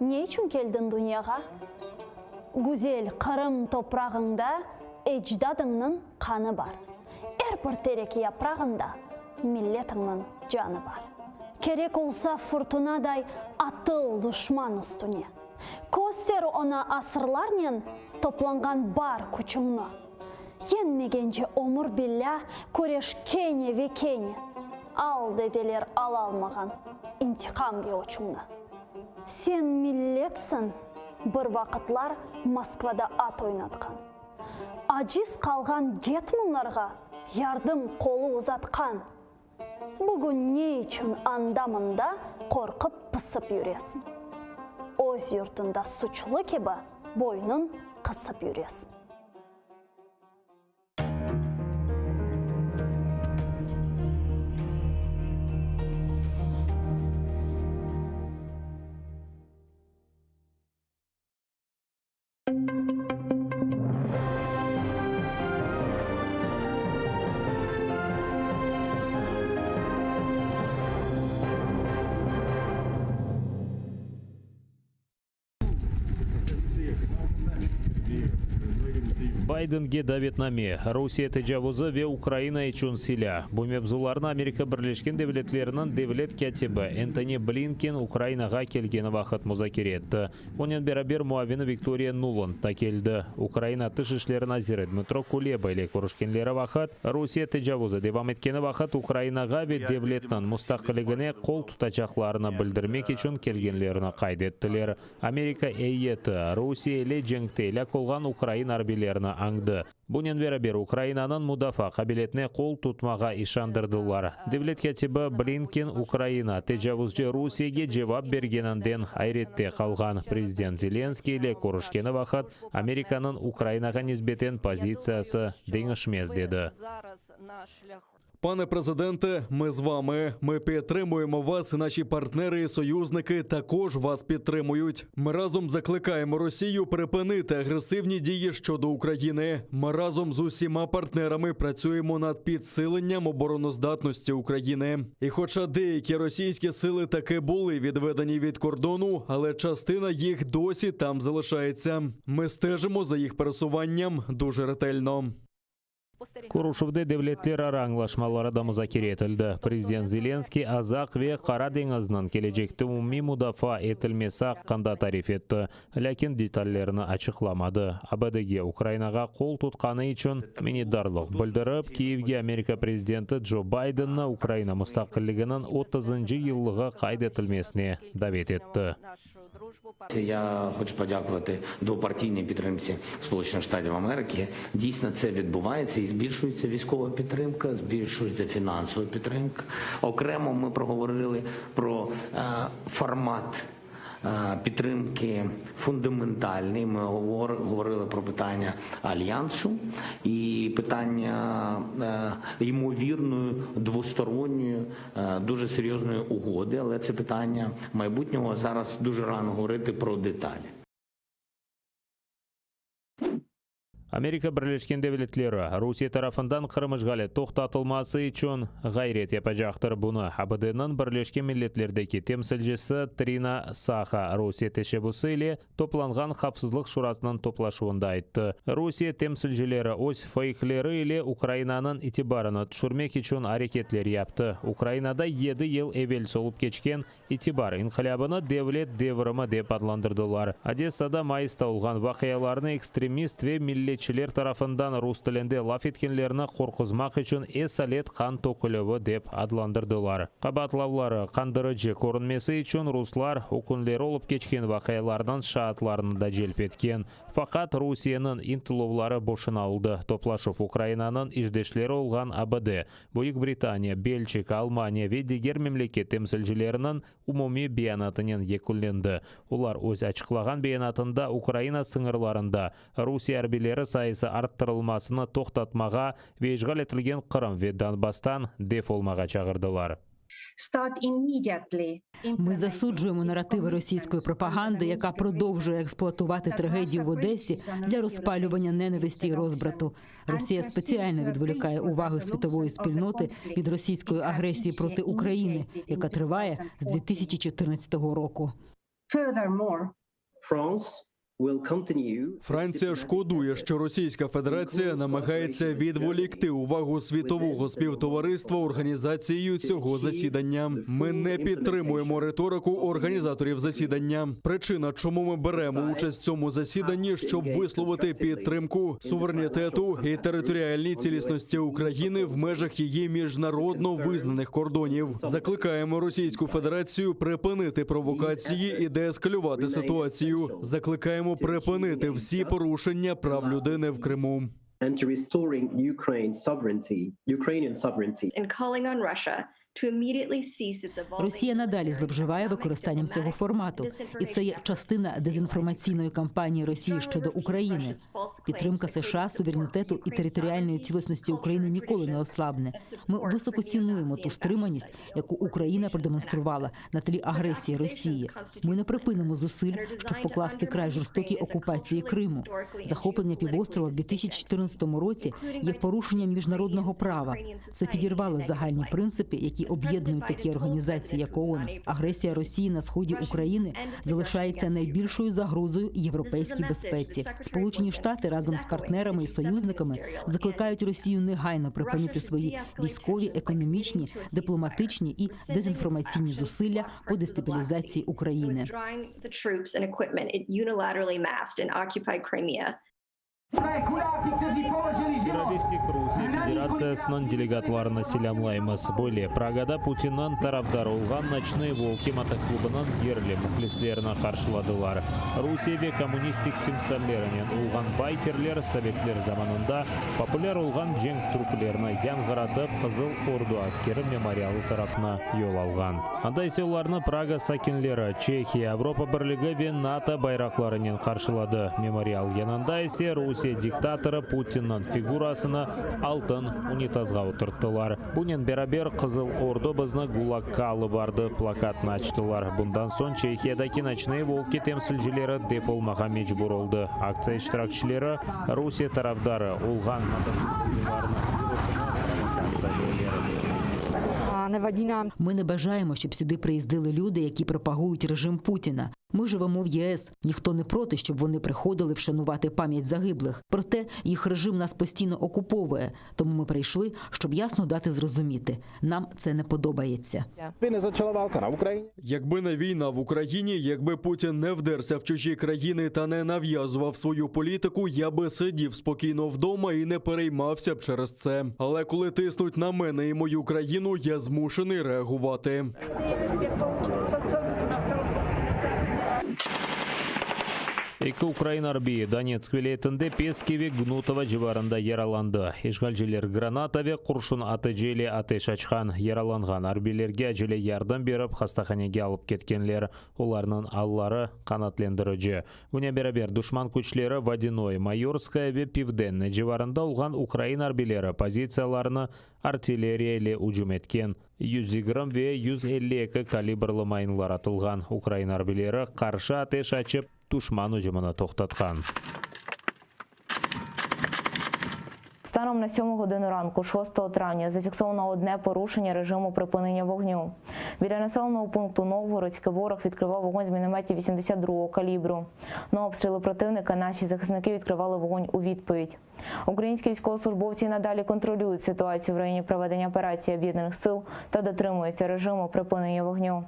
не үшін келдің дүнияға? Гүзел Қырым топрағыңда еждадыңның қаны бар. Әрбір терек япрағында миллетіңнің жаны бар. Керек олса фортунадай атыл дұшман үстіне. Көстер ona асырларнен топланған бар күчіңні. Енмегенже омыр білля көреш кене векене. Ал деделер ала алмаған интиқам бе очыңны. Сен миллетсің, бір вақытлар Москвада ат ойнатқан. Ажиз қалған гетмунларға ярдым қолы ұзатқан. Бүгін не үшін андамында қорқып пысып жүресің. Өз юртында сұчлы кебі бойнын қысып жүресің. Байденге Даветнаме, Русия тежавузы ве Украина ичун силя. Бумебзуларны Америка Бірлешкен Девлетлерінің Девлет Кятибы Энтони Блинкен Украинаға келген вақыт музакиретті. Онен берабер муавины Виктория Нуланд такелді. Украина тышышлерін азиры Дмитро Кулеба или Курушкенлері вақыт Русия тежавузы девам еткені вақыт Украинаға ве Девлетнің мұстақылығыне қол тұтачақларына білдірмек ичун келгенлеріні қайдеттілер. Америка әйеті Русия еле жеңктейлі қолған Украина арбилеріні аңды. Бұнен берабер Украинаның мудафа қабилетіне қол тұтмаға ишандырдылар. Девлет Кятибы Блинкен Украина тежавузжы Русияге жевап бергенінден айретте қалған. Президент Зеленский или Курушкені вақыт Американың Украинаға низбетен позициясы деңішмез деді. Пане президенте, ми з вами. Ми підтримуємо вас, і наші партнери і союзники також вас підтримують. Ми разом закликаємо Росію припинити агресивні дії щодо України. Ми разом з усіма партнерами працюємо над підсиленням обороноздатності України. І хоча деякі російські сили таки були відведені від кордону, але частина їх досі там залишається. Ми стежимо за їх пересуванням дуже ретельно. Курушевде девлетлер араңлашмалары да музакир етілді. Президент Зеленский азақ ве қара деңізінің кележекті умми мудафа етілмесі аққанда тариф етті. Ләкин детальлеріні ачықламады. АБДге Украинаға қол тұтқаны үшін минидарлық білдіріп, Киевге Америка президенті Джо Байденна Украина мұстақылығының 30-й жылығы қайд етілмесіне давет етті. Я хочу подякувати двопартійній підтримці Сполучених Штатів Америки. Дійсно, це відбувається і збільшується військова підтримка, збільшується фінансова підтримка. Окремо ми проговорили про формат підтримки фундаментальний. Ми говорили про питання альянсу і питання ймовірної двосторонньої, дуже серйозної угоди, але це питання майбутнього. Зараз дуже рано говорити про деталі. Америка Бірлескен Девлетлері Русия тарафындан Қырым işgali тоқтатылмасы үшін ғайрет япажақтыр. Бұны АБД-нің Бірлескен Миллетлердегі темсілжісі Трина Саха Русия тешебусы или топланған қапсызлық шурасының топлашуында айтты. Русия темсілжілері өз фейклері или Украинаның итибарыны түшірмек үшін әрекетлер япты. Украинада 7 ел евел солып кечкен итибар инқилабыны девлет деврымы деп адландырдылар. Одессада майыста олған вақияларны экстремист ве миллет тарафындан рус тілінде лаф еткенлеріні қорқызмақ үшін эсалет қан токілігі деп адландырдылар. Қабатлаулары қандырыжы көрінмесі үшін руслар окунлері олып кечкен вақиялардан шаатларını да желп еткен. Фақат Русияның интылулары бошын алды. Топлашов Украинаның иждешлері олған АБД, Бүйік Британия, Бельчика, Алмания ве дегер мемлекет темсілжілерінің умуми биянатының екіленді. Олар өз ачықлаған биянатында Украина сыңырларында Русия арбилері сайысы арттырылмасыны тоқтатмаға ве işgal етілген Қырым ве Донбастан дефолмаға чағырдылар. Ми засуджуємо наративи російської пропаганди, яка продовжує експлуатувати трагедію в Одесі для розпалювання ненависті і розбрату. Росія спеціально відволікає увагу світової спільноти від російської агресії проти України, яка триває з 2014 року. Furthermore, Франція шкодує, що Російська Федерація намагається відволікти увагу світового співтовариства організацією цього засідання. Ми не підтримуємо риторику організаторів засідання. Причина, чому ми беремо участь в цьому засіданні, щоб висловити підтримку суверенітету і територіальній цілісності України в межах її міжнародно визнаних кордонів. Закликаємо Російську Федерацію припинити провокації і деескалювати ситуацію. Закликаємо припинити всі порушення прав людини в Криму. and to restoring Ukrainian sovereignty. and calling on Russia to immediately cease its evolving Росія надалі зловживає використанням цього формату, і це є частина дезінформаційної кампанії Росії щодо України. Підтримка США, суверенітету і територіальної цілісності України ніколи не ослабне. Ми високо цінуємо ту стриманість, яку Україна продемонструвала на тлі агресії Росії. Ми не припинимо зусиль, щоб покласти край жорстокій окупації Криму. Захоплення півострова в 2014 році є порушенням міжнародного права. Це підірвало загальні принципи, які об'єднують такі організації, як ООН. Агресія Росії на сході України залишається найбільшою загрозою європейській безпеці. Сполучені Штати разом з партнерами і союзниками закликають Росію негайно припинити свої військові, економічні, дипломатичні і дезінформаційні зусилля по дестабілізації України. Террористик Русия Федерациясынан делегатларына селямлаймыз. Бөле Прагада Путиннан тараптары олған ночной волки мотоклубынан ерлі мұхлислеріне қаршыладылар. Русияве коммунистик тимсаллерінен олған байкерлер советлер заманында популяр олған женг труппілеріне яңғыратып Қызыл Орду аскері мемориалы тарафына yol алған. Андай селарны Прага сакинлері Чехия, Европа бірлігі вен НАТО байрақларынан қаршылады. Мемориал янында есе Русия диктаторы Путиннан фигурасына алтын унитазға отырттылар. Бұнен берабер Қызыл Орду бізні ГУЛАГқа алып барды плакатын ачтылар. Бұндан соң Чехиядаки ночные волки темсілжілері дефолмаға мәжбүр олды. Акция iştirakçileri Русия тарафдары олған Ми не бажаємо, щоб сюди приїздили люди, які пропагують режим Путіна. Ми живемо в ЄС. Ніхто не проти, щоб вони приходили вшанувати пам'ять загиблих. Проте їх режим нас постійно окуповує. Тому ми прийшли, щоб ясно дати зрозуміти. Нам це не подобається. Якби не війна в Україні, якби Путін не вдерся в чужі країни та не нав'язував свою політику, я би сидів спокійно вдома і не переймався б через це. Але коли тиснуть на мене і мою країну, я змушений реагувати. Екі Украина арбии Донецк вилетінде Пескеве Гнутова жеварында яраланды. Ишгалжелер гранатаве құршын аты желе атеш ачқан яраланған арбилерге әжеле ярдам беріп хастаханеге алып кеткенлер. Оларның аллары қанатлендіріжі. Бұне берабер душман күчлері Водяной, Майорская ве Пивденне жеварында олған Украина арбилері позицияларыны артиллерия ile уджум еткен. 120 ве 152 калибрлы майынлар атылған. Украина арбилері қаршы атеш açıp душман ұжымына тоқтатқан. Станом на 7 годину ранку 6 травня зафіксовано одне порушення режиму припинення вогню. Біля населеного пункту Новгородське ворог відкривав вогонь з мінометів 82-го калібру. На обстріли противника наші захисники відкривали вогонь у відповідь. Українські військовослужбовці надалі контролюють ситуацію в районі проведення операції Об'єднаних сил та дотримуються режиму припинення вогню.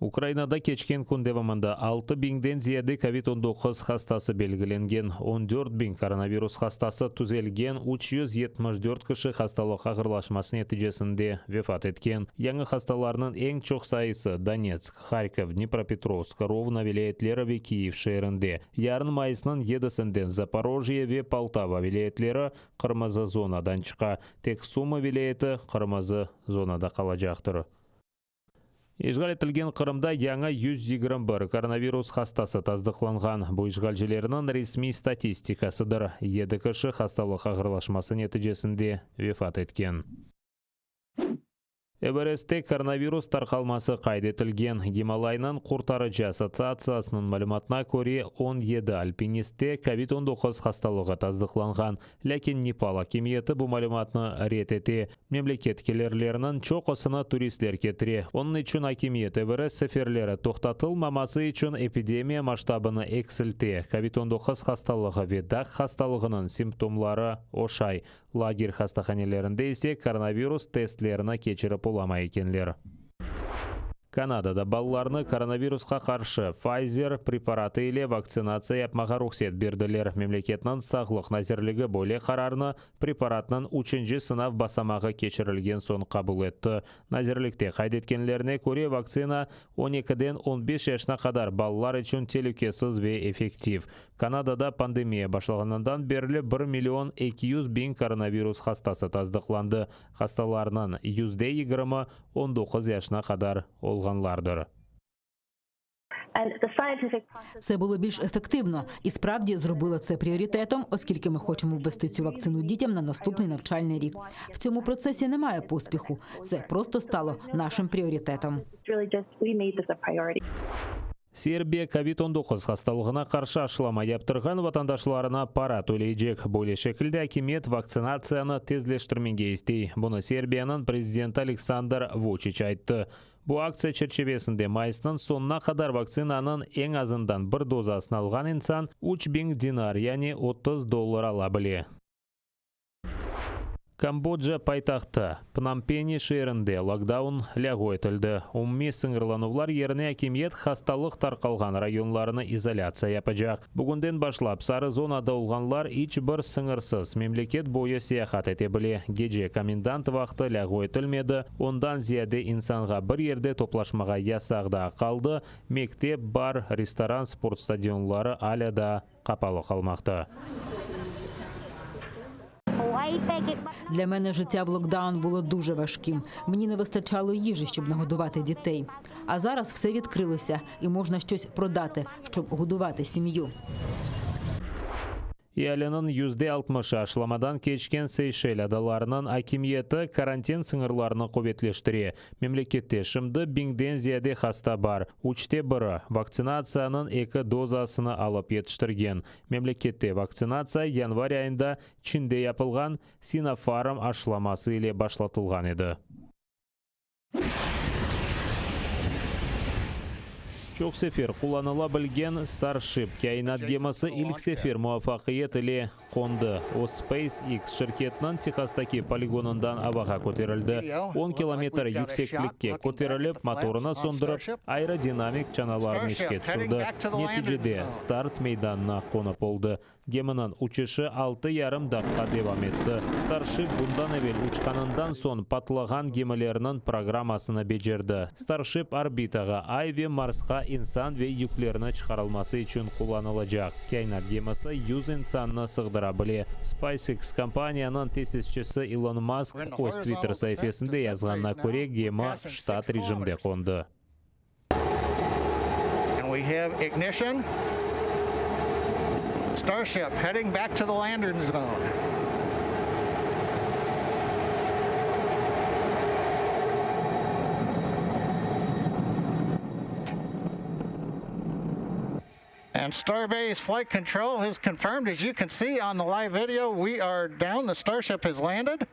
Украинада кечкен күн девамында 6 биңден зияды COVID-19 хастасы белгіленген, 14 биң коронавирус хастасы түзелген, 374 кіші хасталық ағырлашмасы нәтижесінде вефат еткен. Яңы хасталарының ең чоқ сайысы Донецк, Харьков, Днепропетровск, Ровно вилаятлері ве Киев шерінде. Ярын майысының едісінден Запорожье ве Полтава вилаятлері қырмызы зонадан чықа. Тек Сумы вилаяты қырмызы зонада қалажақтыр. Ишғал етілген Қырымда яңа 121 коронавирус хастасы таздықланған. Бұл ишғалжелерінің ресми статистикасыдыр. 7 кіші хасталық ағырлашмасы нәтижесінде вефат еткен. Эверестте коронавирус тарқалмасы қайд етілген. Гималайнан Құртарыжы ассоциациясының мәліметіне көре 17 альпинистте COVID-19 хасталығы таздықланған. Ләкин Непал хакимияты бұл мәліметні рет ете. Мемлекет келерлерінің чоқысына туристлер кетіре. Оның үшін хакимиет Эверест сеферлері тоқтатылмамасы үшін эпидемия масштабыны эксілте. COVID-19 хасталығы ведақ хасталығының симптомлары ошай. Лагерь хастаханелерінде есе коронавирус тестлеріне кечіріп оламай екенлер. Канадада балаларны коронавирусқа қаршы Pfizer препараты или вакцинация yapmaға рұқсет берділер. Мемлекетнің сағлық назерлігі бөле қарарны препаратның 3-ші сынав басамағы кешірілген сон қабыл етті. Назерлікте қайдеткенлеріне көре вакцина 12-ден 15 яшына қадар балалар үшін телюкесіз ве эффектив. Канадада пандемия башлағанынан берлі 1,200,000 коронавирус хастасы таздықланды. Хасталарынан 120 19 яшына қадар олғанлардыр. Це було більш ефективно і справді зробило це пріоритетом, оскільки ми хочемо ввести цю вакцину дітям на наступний навчальний рік. В цьому процесі немає поспіху. Це просто стало нашим пріоритетом. Сербия COVID-19 хасталығына қаршы ашылама яптырған ватандашларына пара төлейджек. Более шекілді акимет вакцинацияны тезлештірменге істей. Бұны Сербияның президенті Александр Вучич айтты. Бұл акция черчевесінде майысының сонына қадар вакцинаның ең азындан бір дозасын алған инсан 3000 динар, яғни $30 ала біле. Камбоджа пайтақты Пномпени шерінде локдаун ләғу етілді. Умми сыңғырланулар еріне акимет хасталық тарқалған районларыны изоляция япыжақ. Бүгінден башлап сары зонада олғанлар ич бір сыңырсыз мемлекет бойы сияхат ете біле. Геже комендант вақты ләғу етілмеді. Ондан зияде инсанға бір ерде топлашмаға ясағда қалды. Мектеп, бар, ресторан, спорт стадионлары аляда қапалы қалмақты. Для мене життя в локдаун було дуже важким. Мені не вистачало їжі, щоб нагодувати дітей. А зараз все відкрилося і можна щось продати, щоб годувати сім'ю. Иәлінің %60 ашламадан кечкен Сейшел адаларының акимиеті карантин сыңырларını қоветлештіре. Мемлекетте шымды биңден зияде хаста бар. Учте бірі вакцинацияның 2 дозасыны алып етіштірген. Мемлекетте вакцинация январь айында Чинде япылған Синофарм ашламасы ile башлатылған еді. Çok sefer kullanıla bilgen Starship kainat gemisi ilk sefer muvaffaqiyat ile qo'ndi. O SpaceX şirketining Texasdagi poligonundan havoga ko'tarildi. 10 kilometr yukseklikka ko'tarilib, motorini so'ndirib, aerodinamik chanalarni ishga tushirdi. Natijada start maydonina qo'nib oldi. Geminin uchishi 6,5 daqiqa devam etdi. Starship bundan evvel uchqanidan so'ng patlagan gemilarning programmasini bejerdi. Starship orbitaga Ay ve Marsga inson ve yuklarni chiqarilmasi uchun kullanılacak. Kainat gemisi 100 insonni sig'dira biladi. SpaceX kompaniyaning ta'sischisi Elon Musk o'z Twitter sahifasida yozganiga ko'ra, gemi shtat rejimida qo'ndi. And we have ignition. Starship heading back to the landing zone. And Starbase Flight Control has confirmed, as you can see on the live video, we are down. The Starship has landed.